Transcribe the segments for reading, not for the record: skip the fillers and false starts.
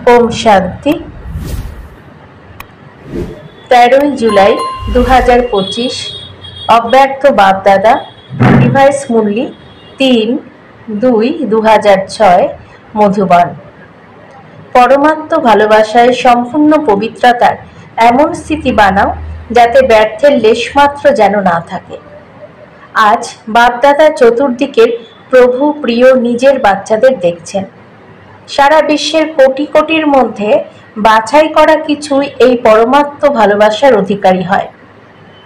ओम शांति। 13 जुलाई 2025 अव्यक्त बापदादा डिवाइस मूल्य 3-2-2006 मधुबन। परमात्म भालोबासाय सम्पूर्ण पवित्रतार एमन स्थिति बानाओ जाते व्यर्थेर लेशमात्र जेन ना थाके। आज बापदादा चतुर्दिकेर प्रभु प्रिय निजेर बाच्चादेर देखछेन। सारा विश्वेर कोटी कोटिर मध्य बाछाई करा किछुई एई परमात्म भालोबासार अधिकारी हय।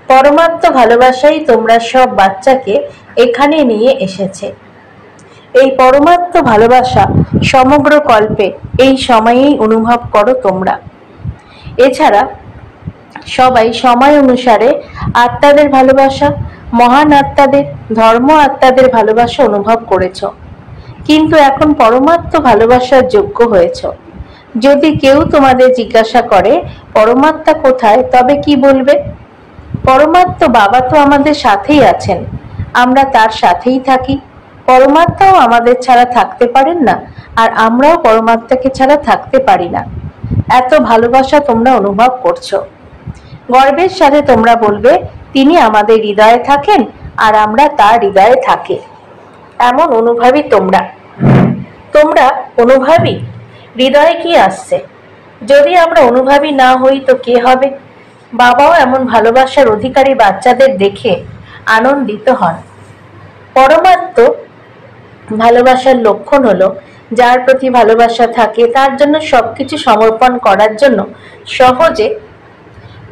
परमात्म भालोबासाई तोमरा सब बाच्चाके एखाने निये एसेछे। এই परमात्म भालोबासा समग्र कल्पे এই समयेই अनुभव करो तोमरा। एछाड़ा सबाई समय अनुसारे आत्मादेर भालोबासा, महान आत्मादेर, धर्म आत्मादेर भालोबासा अनुभव करेछो, किन्तु एखन परमात्म भालोबासार योग्य हयेछो। यदि केउ तोमादेर जिज्ञासा करे परमात्मा कोथाय, तबे कि बोलबे? परमात्म बाबा तो आमादेर साथेई आछेन, आमरा तार साथेई थाकी। परमात्माओ आमादेर छाड़ा थाकते पारेन ना, और आमराओ परमात्माके छाड़ा थाकते पारी ना। एत भालोबासा तोमरा अनुभव करछो। गर्वेर साथे तोमरा बोलबे तिनी आमादेर हृदये थाकेन और आमरा तार हृदये थाकी। एमन अनुभवी तोमरा अनुभवी हृदये कि आसछे? यदि आमरा अनुभवी ना हई तो के हबे? बाबाओ एमन भालोबासार अधिकारी बाच्चादेर देखे आनंदित हन। परमात्म भालोबासार लक्षण हलो जार प्रति भालोबासा थाके तार जन्य सबकिछु समर्पण करार जन्य सहजे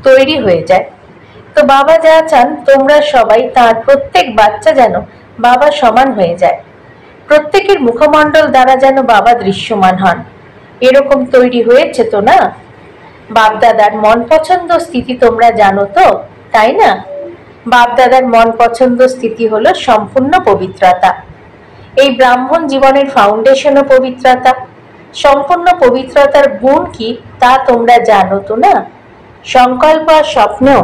तैरी हये जाय। तो बाबा जा चान तोमरा सबाई तार प्रत्येक बाच्चा जेन बाबा समान हये जाय, प्रत्येकेर मुखमंडल द्वारा जेन बाबा दृश्यमान हन, एरकम तैरी हयेछे तो ना? बापदादार मन पछंद स्थिति तोमरा जानो तो, ताई ना? बापदादार मन पछंद स्थिति हलो सम्पूर्ण पवित्रता। এই ব্রাহ্মণ জীবনের ফাউন্ডেশন ও পবিত্রতা। সম্পূর্ণ পবিত্রতার গুণ কি তা তোমরা জানো তো না? সংকল্প আর স্বপ্নেও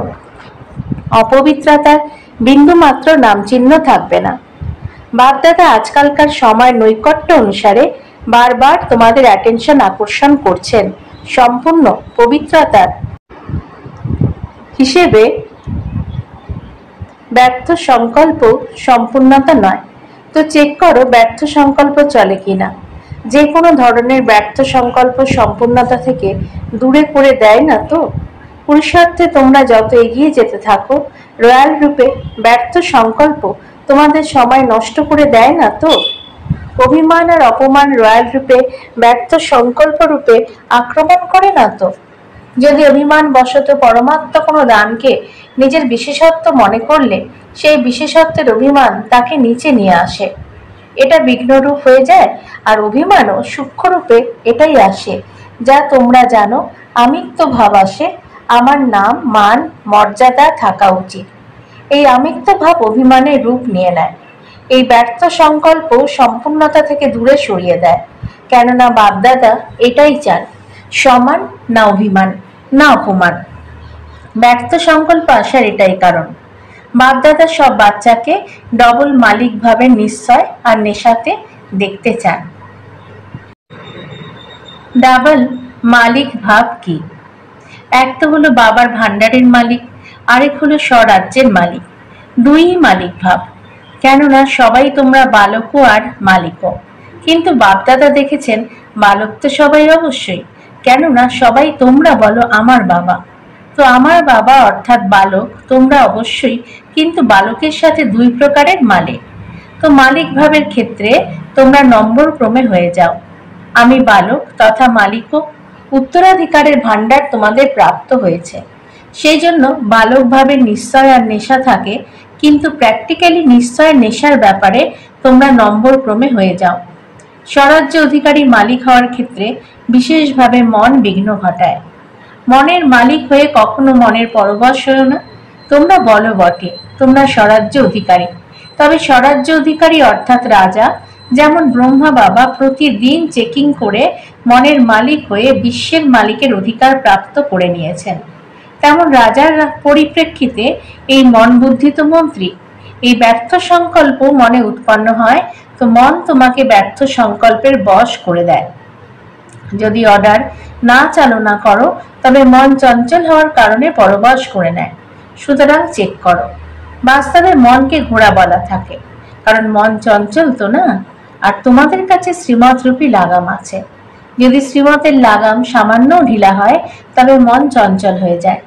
অপবিত্রতার বিন্দু মাত্র নামচিহ্ন থাকবে না। বাপদাদা আজকালকার সময় নৈকট্য অনুসারে বারবার তোমাদের অ্যাটেনশন আকর্ষণ করছেন সম্পূর্ণ পবিত্রতার হিসেবে। ব্যর্থ সংকল্প সম্পূর্ণতা নয়। तो चेक करो व्यर्थ संकल्प चले किना। जे कोनो धरनेर व्यर्थ संकल्प सम्पूर्णता थेके दूरे करे देय ना तो? पुरुषार्थे तोमरा जत एगिए जेते थाको रयाल रूपे व्यर्थ संकल्प तोमादेर समय नष्ट करे देय ना तो? अभिमान और अपमान रयाल रूपे व्यर्थ संकल्प रूपे आक्रमण करे ना तो? यदि अभिमान बशत परमात्म कोनो दानके निजेर विशेषत्व मने करले সেই বিশেষত্বের অভিমান তাকে নিচে নিয়ে আসে। এটা বিঘ্নরূপ হয়ে যায়। আর অভিমানও সূক্ষ্মরূপে এটাই আসে যা তোমরা জানো আমিত্ব ভাব আসে, আমার নাম মান মর্যাদা থাকা উচিত। এই আমিত্ব ভাব অভিমানের রূপ নিয়ে নেয়। এই ব্যর্থ সংকল্প সম্পূর্ণতা থেকে দূরে সরিয়ে দেয়। কেননা বাপদাদা এটাই চান, সমান না অভিমান না অপমান। ব্যর্থ সংকল্প আসার এটাই কারণ। बापदादा सब बाच्चा के डबल मालिक भावे निश्चय और नेशाते देखते चान। डबल मालिक भाव की? एक तो हलो बाबार भांडारेर मालिक, आरेक हलो स्वराज्येर मालिक। दुई मालिक भाव। केनना सबाई तोमरा बालको और मालिको, किन्तु बापदादा देखेछेन बालक तो सबाई अवश्यई। केनना सबाई तोमरा बोलो आमार बाबा। तो आमार बाबा अर्थात बालक तोमरा अवश्यई, किन्तु बालकेर साथे दुई प्रकारेर मालिक। तो मालिक भावेर क्षेत्रे तोमरा नम्बर क्रमे हये जाओ। आमी बालक तथा मालिको उत्तराधिकारेर भाण्डार तोमादेर प्राप्त हयेछे। सेइजन्य बालक भावेर निश्चय और नेशा थाके, किन्तु प्रैक्टिकली निश्चय नेशार ब्यापारे तोमरा नम्बर क्रमे हये जाओ। स्वराज्य अधिकारी मालिक हওয়ার क्षेत्रे विशेषभावे मन विघ्न घटाय। মনের মালিক হয়ে কখনো মনের পরবশ হও না। তোমরা বলো বটে তোমরা স্বরাজ্য অধিকারী, তবে স্বরাজ্য অধিকারী অর্থাৎ রাজা যেমন ব্রহ্মা বাবা প্রতিদিন চেকিং করে মনের মালিক হয়ে বিশ্বের মালিকের অধিকার প্রাপ্ত করে নিয়েছেন, তেমন রাজার পরিপ্রেক্ষিতে এই মন বুদ্ধি তো মন্ত্রী। এই ব্যর্থ সংকল্প মনে উৎপন্ন হয় তো মন তোমাকে ব্যর্থ সংকল্পের বশ করে দেয়। যদি অর্ডার না চালনা করো তবে মন চঞ্চল হওয়ার কারণে পরবশ করে নেয়। সুতরাং চেক করো। বাস্তবে মনকে ঘোড়া বলা থাকে, কারণ মন চঞ্চল তো না। আর তোমাদের কাছে শ্রীমৎ রূপী লাগাম আছে। যদি শ্রীমতের লাগাম সামান্য ঢিলা হয় তবে মন চঞ্চল হয়ে যায়।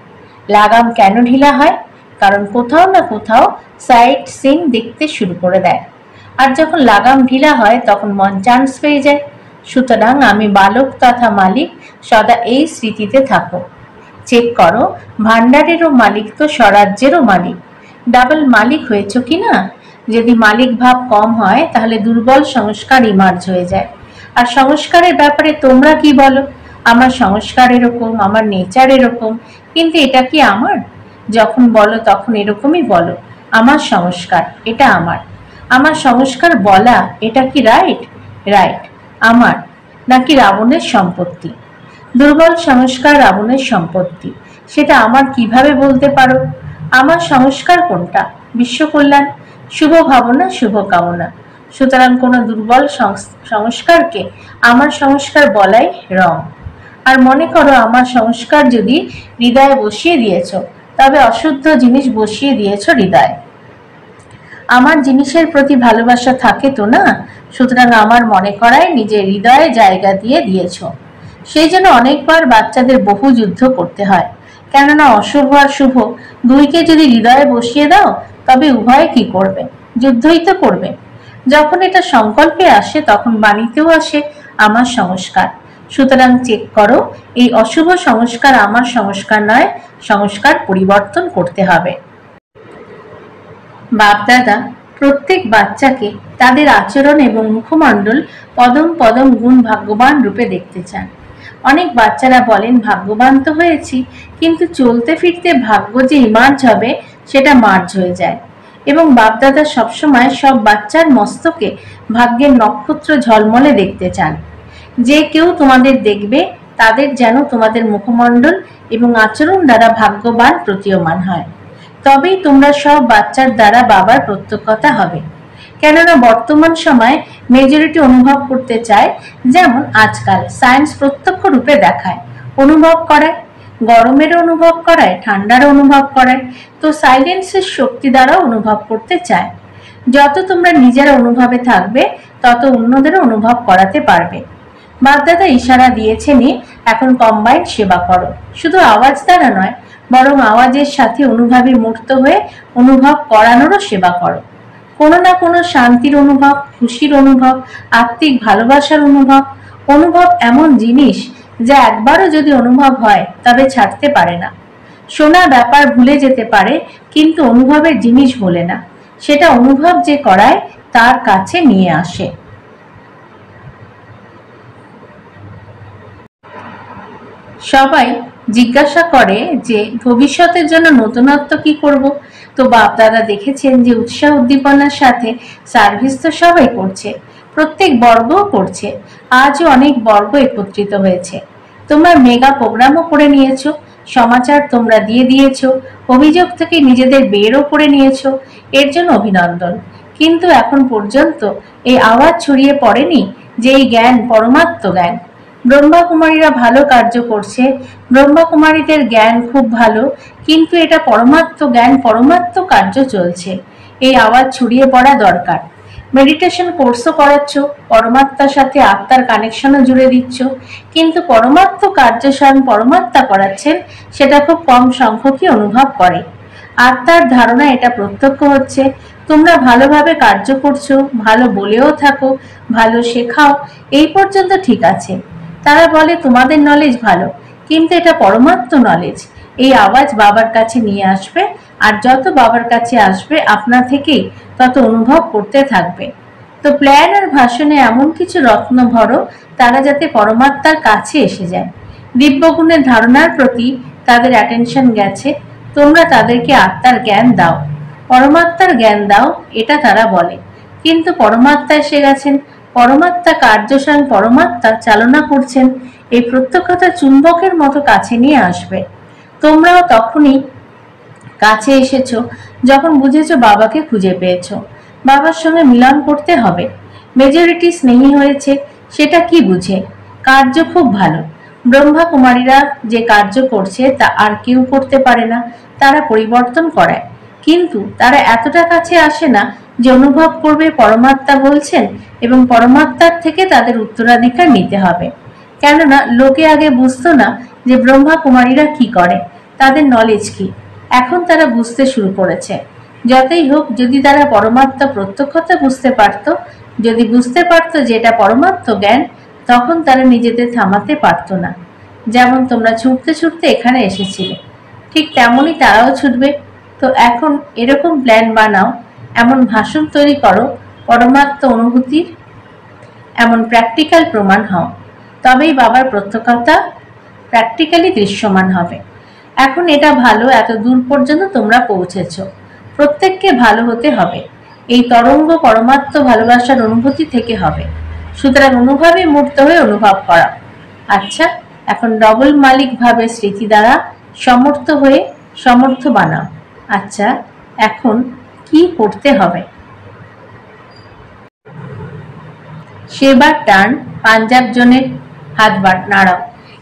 লাগাম কেন ঢিলা হয়? কারণ কোথাও না কোথাও সাইট সিন দেখতে শুরু করে দেয়। আর যখন লাগাম ঢিলা হয় তখন মন চান্স পেয়ে যায়। সুতরাং আমি বালক তথা মালিক, সদা এই স্মৃতিতে থাকো। চেক করো, ভান্ডারেরও মালিক তো স্বরাজ্যেরও মালিক। ডাবল মালিক হয়েছ কিনা? যদি মালিক ভাব কম হয় তাহলে দুর্বল সংস্কার ইমার্জ হয়ে যায়। আর সংস্কারের ব্যাপারে তোমরা কি বলো? আমার সংস্কার এরকম, আমার নেচার এরকম, কিন্তু এটা কি আমার? যখন বলো তখন এরকমই বলো, আমার সংস্কার, এটা আমার। আমার সংস্কার বলা এটা কি রাইট? রাইট। আমার নাকি রাবণের সম্পত্তি? দুর্বল সংস্কার রাবণের সম্পত্তি, সেটা আমার কিভাবে বলতে পারো? আমার সংস্কার কোনটা? বিশ্ব কল্যাণ, শুভ ভাবনা, শুভ কামনা। সুতরাং কোনো দুর্বল সংস্কারকে আমার সংস্কার বলাই রং। আর মনে করো আমার সংস্কার যদি হৃদয়ে বসিয়ে দিয়েছ, তবে অশুদ্ধ জিনিস বসিয়ে দিয়েছ হৃদয়ে। আমার জিনিসের প্রতি ভালোবাসা থাকে তো না? সুতরাং আমার মনে করায় নিজের হৃদয়ে জায়গা দিয়ে দিয়েছ। সেই জন্য অনেকবার বাচ্চাদের বহু যুদ্ধ করতে হয়, কেননা অশুভ আর শুভ দুইকে যদি হৃদয়ে বসিয়ে দাও তবে উভয়ে কি করবে? যুদ্ধই তো করবে। যখন এটা সংকল্পে আসে তখন বাণীতেও আসে আমার সংস্কার। সুতরাং চেক করো, এই অশুভ সংস্কার আমার সংস্কার নয়, সংস্কার পরিবর্তন করতে হবে। বাপদাদা প্রত্যেক বাচ্চাকে তাদের আচরণ এবং মুখমণ্ডল পদম পদম গুণ ভাগ্যবান রূপে দেখতে চান। অনেক বাচ্চারা বলেন ভাগ্যবান তো হয়েছি, কিন্তু চলতে ফিরতে ভাগ্য যে ইমার্জ হবে সেটা মার্জ হয়ে যায়। এবং বাপদাদা সবসময় সব বাচ্চার মস্তকে ভাগ্যের নক্ষত্র ঝলমলে দেখতে চান। যে কেউ তোমাদের দেখবে তাদের যেন তোমাদের মুখমণ্ডল এবং আচরণ দ্বারা ভাগ্যবান প্রতীয়মান হয়। তবেই তোমরা সব বাচ্চার দ্বারা বাবার প্রত্যক্ষতা হবে। কেননা বর্তমান সময়ে মেজরিটি অনুভব করতে চায়, যেমন আজকাল সায়েন্স প্রত্যক্ষ রূপে দেখায়, অনুভব করায়, গরমেরও অনুভব করায়, ঠান্ডারও অনুভব করায়, তো সাইলেন্সের শক্তি দ্বারা অনুভব করতে চায়। যত তোমরা নিজেরা অনুভবে থাকবে তত অন্যদেরও অনুভব করাতে পারবে। বাপদাদা ইশারা দিয়েছেনই, এখন কম্বাইন্ড সেবা করো। শুধু আওয়াজ দ্বারা নয়, বরং আওয়াজের সাথে অনুভবে মূর্ত হয়ে অনুভব করানোরও সেবা করো। কোনো না কোনো শান্তির অনুভব, খুশির অনুভব, আত্মিক ভালোবাসার অনুভব। অনুভব এমন জিনিস যা একবারও যদি অনুভব হয় তবে ছাড়তে পারে না। শোনা ব্যাপার ভুলে যেতে পারে, কিন্তু অনুভবের জিনিস ভোলে না। সেটা অনুভব যে করায় তার কাছে নিয়ে আসে। সবাই জিজ্ঞাসা করে যে ভবিষ্যতের জন্য নতুনত্ব কি করব? তো বাপদাদা দেখেছেন যে উৎসাহ উদ্দীপনার সাথে সার্ভিস তো সবাই করছে, প্রত্যেক বর্গও করছে। আজও অনেক বর্গ একত্রিত হয়েছে। তোমরা মেগা প্রোগ্রামও করে নিয়েছো, সমাচার তোমরা দিয়ে দিয়েছো, অভিযোগ থেকে নিজেদের বেরও করে নিয়েছো, এর জন্য অভিনন্দন। কিন্তু এখন পর্যন্ত এই আওয়াজ ছড়িয়ে পড়েনি যে এই জ্ঞান পরমাত্ম জ্ঞান। ব্রহ্মাকুমারীরা ভালো কার্য করছে, ব্রহ্মাকুমারীদের জ্ঞান খুব ভালো, কিন্তু এটা পরমাত্ম জ্ঞান, পরমাত্ম কার্য চলছে। এই আওয়াজ ছড়িয়ে পড়া দরকার। মেডিটেশন কোর্সও করাচ্ছ, পরমাত্মার সাথে আত্মার কানেকশনও জুড়ে দিচ্ছ, কিন্তু পরমাত্ম কার্য স্বয়ং পরমাত্মা করাচ্ছেন, সেটা খুব কম সংখ্যকই অনুভব করে। আত্মার ধারণা এটা প্রত্যক্ষ হচ্ছে। তোমরা ভালোভাবে কার্য করছো, ভালো বলেও থাকো, ভালো শেখাও, এই পর্যন্ত ঠিক আছে। তারা বলে তোমাদের নলেজ ভালো, কিন্তু এটা পরমাত্ম নলেজ। এই আওয়াজ বাবার কাছে নিয়ে আসবে, আর যত বাবার কাছে আসবে আপনা থেকেই তত অনুভব করতে থাকবে। তো প্ল্যান আর ভাষণে এমন কিছু রত্ন ভরো তারা যাতে পরমাত্মার কাছে এসে যায়। দিব্যগুণের ধারণার প্রতি তাদের অ্যাটেনশন গেছে, তোমরা তাদেরকে আত্মার জ্ঞান দাও, পরমাত্মার জ্ঞান দাও, এটা তারা বলে। কিন্তু পরমাত্মা এসে গেছেন, পরমাত্মা কার্য স্বয়ং পরমাত্মা চালনা করছেন, এই প্রত্যক্ষতা চুম্বকের মতো কাছে নিয়ে আসবে। তোমরাও তখনই কাছে এসেছো যখন বুঝেছো বাবাকে খুঁজে পেয়েছো, বাবার সঙ্গে মিলন করতে হবে। মেজরিটি স্নেহী হয়েছে, সেটা কি বুঝে? কার্য খুব ভালো। ব্রহ্মা কুমারীরা যে কার্য করছে তা আর কেউ করতে পারে না, তারা পরিবর্তন করায়। কিন্তু তারা এতটা কাছে আসে না যে অনুভব করবে পরমাত্মা বলছেন এবং পরমাত্মার থেকে তাদের উত্তরাধিকার নিতে হবে। কেননা লোকে আগে বুঝতো না যে ব্রহ্মা কুমারীরা কি করে, তাদের নলেজ কি। এখন তারা বুঝতে শুরু করেছে। যতই হোক, যদি তারা পরমাত্মা প্রত্যক্ষতা বুঝতে পারত, যদি বুঝতে পারত যে এটা পরমাত্ম জ্ঞান, তখন তারা নিজেদের থামাতে পারত না। যেমন তোমরা ছুটতে ছুটতে এখানে এসেছিলে, ঠিক তেমনই তারাও ছুটবে। তো এখন এরকম প্ল্যান বানাও, এমন ভাষণ তৈরি করো, পরমাত্ম অনুভূতির এমন প্র্যাকটিক্যাল প্রমাণ হও, তবেই বাবার প্রত্যক্ষতা প্র্যাকটিক্যালি দৃশ্যমান হবে। এখন এটা ভালো, এত দূর পর্যন্ত তোমরা পৌঁছেছ। প্রত্যেককে ভালো হতে হবে। এই তরঙ্গ পরমাত্ম ভালোবাসার অনুভূতি থেকে হবে। সুতরাং অনুভবে মূর্ত হয়ে অনুভব করা। আচ্ছা, এখন ডবল মালিক ভাবে স্মৃতি দ্বারা সমর্থ হয়ে সমর্থ বানাও। আচ্ছা, এখন কি করতে হবে? সেবার টার্ন পাঞ্জাব জোনের হাত নাড়াও।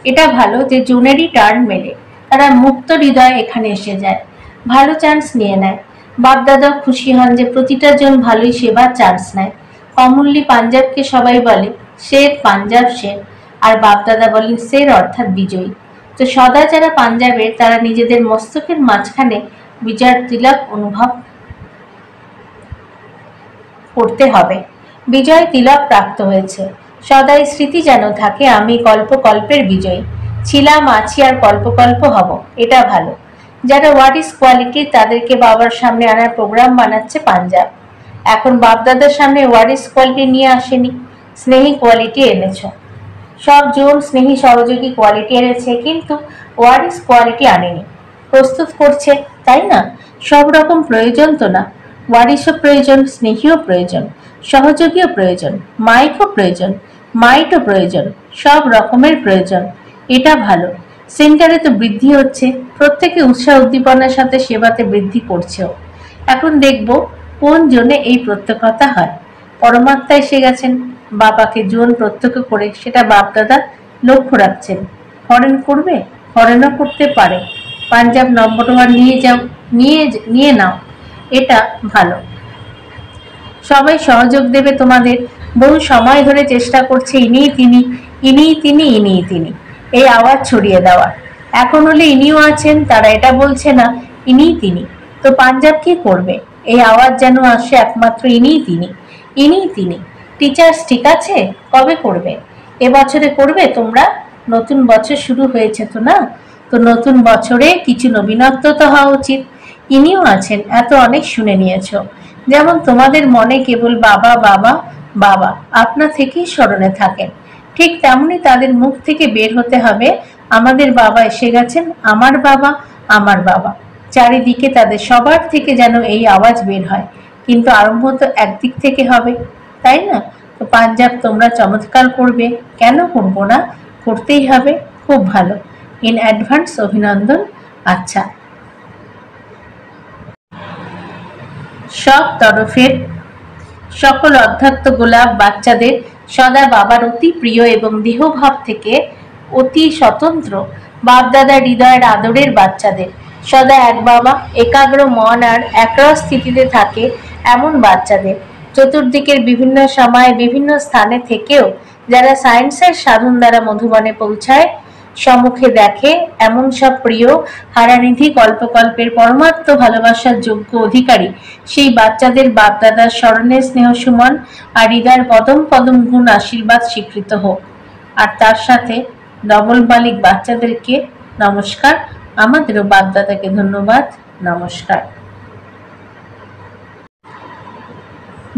এটা ভালো যে জোনেরই টার্ন মেলে, তারা মুক্ত হৃদয় এখানে এসে যায়, ভালো চান্স নিয়ে নেয়। বাপদাদা খুশি হন যে প্রতিটা জন ভালোই সেবার চান্স নেয়। অমূল্যী পাঞ্জাবকে সবাই বলে শের, পাঞ্জাব শের, আর বাপদাদা বলেন শের অর্থাৎ বিজয়ী। তো সদা যারা পাঞ্জাবের, তারা নিজেদের মস্তকের মাঝখানে বিজয়ের তিলক অনুভব করতে হবে। বিজয় তিলক প্রাপ্ত হয়েছে, সদাই স্মৃতি যেন থাকে আমি কল্পকল্পের বিজয়ী ছিলাম, আছি আর কল্পকল্প হব। এটা ভালো। যারা হোয়াট ইজ কোয়ালিটি, তাদেরকে বাবার সামনে আনার প্রোগ্রাম বানাচ্ছে পাঞ্জাব। এখন বাপদাদার সামনে হোয়াট ইজ কোয়ালিটি নিয়ে আসেনি, স্নেহী কোয়ালিটি এনেছ। সব জন স্নেহী সহযোগী কোয়ালিটি এনেছে, কিন্তু হোয়াট ইজ কোয়ালিটি আনেনি। প্রস্তুত করছে, তাই না? সব রকম প্রয়োজন তো না। ওয়ারিশও প্রয়োজন, স্নেহীও প্রয়োজন, সহযোগীও প্রয়োজন, মাইকও প্রয়োজন, মাইটও প্রয়োজন, সব রকমের প্রয়োজন। এটা ভালো। সেন্টারে তো বৃদ্ধি হচ্ছে, প্রত্যেকে উৎসাহ উদ্দীপনার সাথে সেবাতে বৃদ্ধি করছেও। এখন দেখব কোন জোনে এই প্রত্যক্ষতা হয়। পরমাত্মা এসে গেছেন, বাবাকে জোন প্রত্যক্ষ করে সেটা বাপদাদা লক্ষ্য রাখছেন। ফরেন করবে, ফরেনও করতে পারে। পাঞ্জাব নম্বর 1 নিয়ে যাও, নিয়ে নাও, এটা ভালো। সবাই সহযোগ দেবে তোমাদের। বহু সময় ধরে চেষ্টা করছে ইনিই তিনি, ইনিই তিনি, ইনিই তিনি, এই আওয়াজ ছড়িয়ে দেওয়ার। এখন হলে ইনিও আছেন, তারা এটা বলছে না ইনিই তিনি। তো পাঞ্জাব কি করবে? এই আওয়াজ যেন আসে একমাত্র ইনিই তিনি, ইনিই তিনি। টিচার্স ঠিক আছে, কবে করবে? এবছরে করবে তোমরা? নতুন বছর শুরু হয়েছে তো না? তো নতুন বছরে কিছু নবীনত্ব তো হওয়া উচিত। ইনিও আছেন, এত অনেক শুনে নিয়েছ। যেমন তোমাদের মনে কেবল বাবা বাবা বাবা আপনা থেকেই স্মরণে থাকেন, ঠিক তেমনি তাদের মুখ থেকে বের হতে হবে আমাদের বাবা এসে গেছেন, আমার বাবা, আমার বাবা। চারিদিকে তাদের সবার থেকে যেন এই আওয়াজ বের হয়। কিন্তু আরম্ভ তো একদিক থেকে হবে, তাই না? তো পাঞ্জাব তোমরা চমৎকার করবে, কেন করবো না? করতেই হবে। খুব ভালো, ইন অ্যাডভান্স অভিনন্দন। আচ্ছা, সব তরফের সকল অধ্যাত্ম গোলাপ বাচ্চাদের সদা বাবার অতি প্রিয় এবং দেহভাব থেকে অতি স্বতন্ত্র বাপদাদার হৃদয়ের আদরের বাচ্চাদের, সদা এক বাবা, একাগ্র মন আর একরস স্থিতিতে থাকে এমন বাচ্চাদের, চতুর্দিকের বিভিন্ন সময়ে বিভিন্ন স্থানে থেকেও যারা সায়েন্সের সাধন দ্বারা মধুবনে পৌঁছায়, সম্মুখে দেখে এমন সব প্রিয় হারানিধি কল্পকল্পের পরমাত্ম ভালোবাসার যোগ্য অধিকারী সেই বাচ্চাদের বাপদাদার স্মরণে স্নেহ সুমন আর হৃদয়ের পদম পদম গুণ আশীর্বাদ স্বীকৃত হোক। আর তার সাথে ডবল মালিক বাচ্চাদেরকে নমস্কার, আমাদেরও বাপদাদাকে ধন্যবাদ, নমস্কার।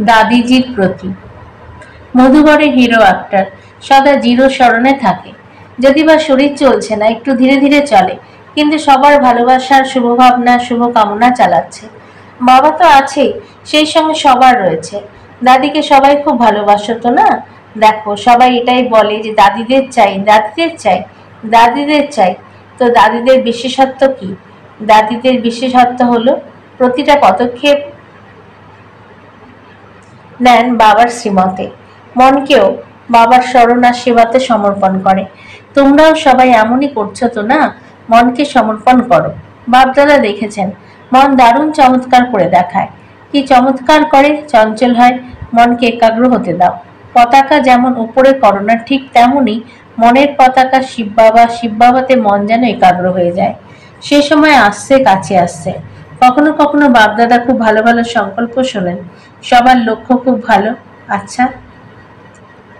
দাদিজির প্রতি মধুবরের হিরো আক্তার সদা জিরো স্মরণে থাকে। যদি বা শরীর চলছে না, একটু ধীরে ধীরে চলে, কিন্তু সবার ভালোবাসার শুভভাবনা শুভকামনা চালাচ্ছে। বাবা তো আছেই, সেই সঙ্গে সবার রয়েছে। দাদিকে সবাই খুব ভালোবাসতো না? দেখো, সবাই এটাই বলে যে দাদিদের চাই, দাদিদের চাই, দাদিদের চাই। তো দাদিদের বিশেষত্ব কি? দাদিদের বিশেষত্ব হলো প্রতিটা পদক্ষেপ নেন বাবার শ্রীমতে। মনকেও বাবার স্মরণ আর সেবাতে সমর্পণ করে। তোমরাও সবাই এমনই করছো তো না? মনকে সমর্পণ করো। বাপদাদা দেখেছেন মন দারুণ চমৎকার করে দেখায়। কি চমৎকার করে, চঞ্চল হয়। মনকে একাগ্র হতে দাও। পতাকা যেমন উপরে করো না, ঠিক তেমনি মনের পতাকা শিব বাবা, শিব বাবাতে মন যেন একাগ্র হয়ে যায়। সে সময় আসছে, কাছে আসছে। কখনো কখনো বাপদাদা খুব ভালো ভালো সংকল্প শোনেন। সবার লক্ষ্য খুব ভালো। আচ্ছা,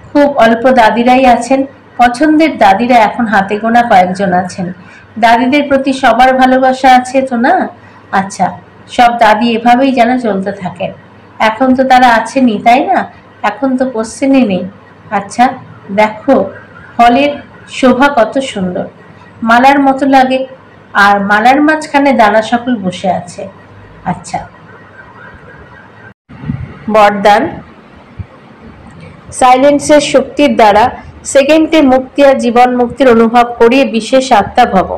খুব অল্প দাদিরাই আছেন। পছন্দের দাদিরা এখন হাতে গোনা কয়েকজন আছেন। দাদিদের প্রতি সবার ভালোবাসা আছে তো না? আচ্ছা, সব দাদি এভাবেই যেন চলতে থাকেন। এখন তো তারা আছেনই, তাই না? এখন তো কোশ্চেনই নেই। আচ্ছা, দেখো ফলের শোভা কত সুন্দর, মালার মতো লাগে, আর মালার মাঝখানে দানা সকল বসে আছে। আচ্ছা, বরদান। সাইলেন্সের শক্তির দ্বারা সেকেন্ডে মুক্তি আর জীবন মুক্তির অনুভব করিয়ে বিশেষ আত্মা ভব।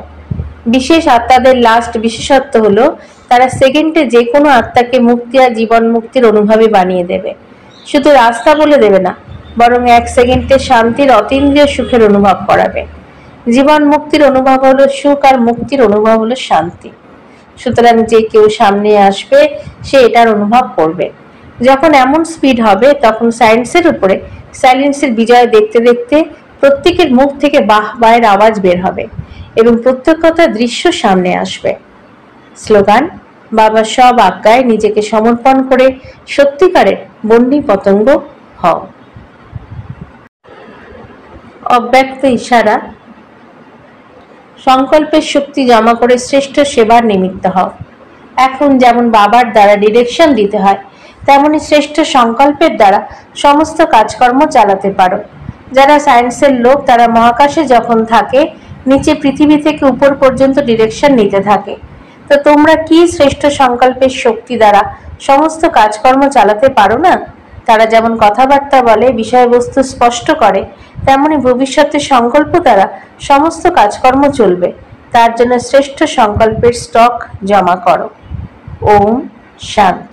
বিশেষ আত্মাদের লাস্ট বিশেষত্ব হলো তারা সেকেন্ডে যে কোনো আত্মাকে মুক্তি আর জীবন মুক্তির অনুভবে বানিয়ে দেবে। শুধু রাস্তা বলে দেবে না, বরং 1 সেকেন্ডে শান্তির অতীন্দ্রিয় সুখের অনুভব করাবে। জীবন মুক্তির অনুভব হলো সুখ, আর মুক্তির অনুভব হলো শান্তি। সুতরাং যে কেউ সামনে আসবে সে এটার অনুভব করবে। যখন এমন স্পিড হবে তখন সায়েন্সের উপরে সাইলেন্সের বিজয় দেখতে দেখতে প্রত্যেকের মুখ থেকে বাহ বাহের আওয়াজ বের হবে এবং প্রত্যক্ষতা দৃশ্য সামনে আসবে। স্লোগান: বাবা সব আজ্ঞায় নিজেকে সমর্পণ করে সত্যিকারের বন্যী পতঙ্গ হও। অব্যক্ত ইশারা: সংকল্পের শক্তি জমা করে শ্রেষ্ঠ সেবার নিমিত্ত হও। এখন যেমন বাবার দ্বারা ডিরেকশন দিতে হয়, তেমনি শ্রেষ্ঠ সংকল্পের দ্বারা সমস্ত কাজকর্ম চালাতে পারো। যারা সায়েন্সের লোক তারা মহাকাশে যখন থাকে নিচে পৃথিবী থেকে উপর পর্যন্ত ডিরেকশন নিতে থাকে। তো তোমরা কি শ্রেষ্ঠ সংকল্পের শক্তি দ্বারা সমস্ত কাজকর্ম চালাতে পারো না? তারা যেমন কথাবার্তা বলে, বিষয়বস্তু স্পষ্ট করে, তেমনি ভবিষ্যতের সংকল্প দ্বারা সমস্ত কাজকর্ম চলবে। তার জন্য শ্রেষ্ঠ সংকল্পের স্টক জমা করো। ওম শান্তি।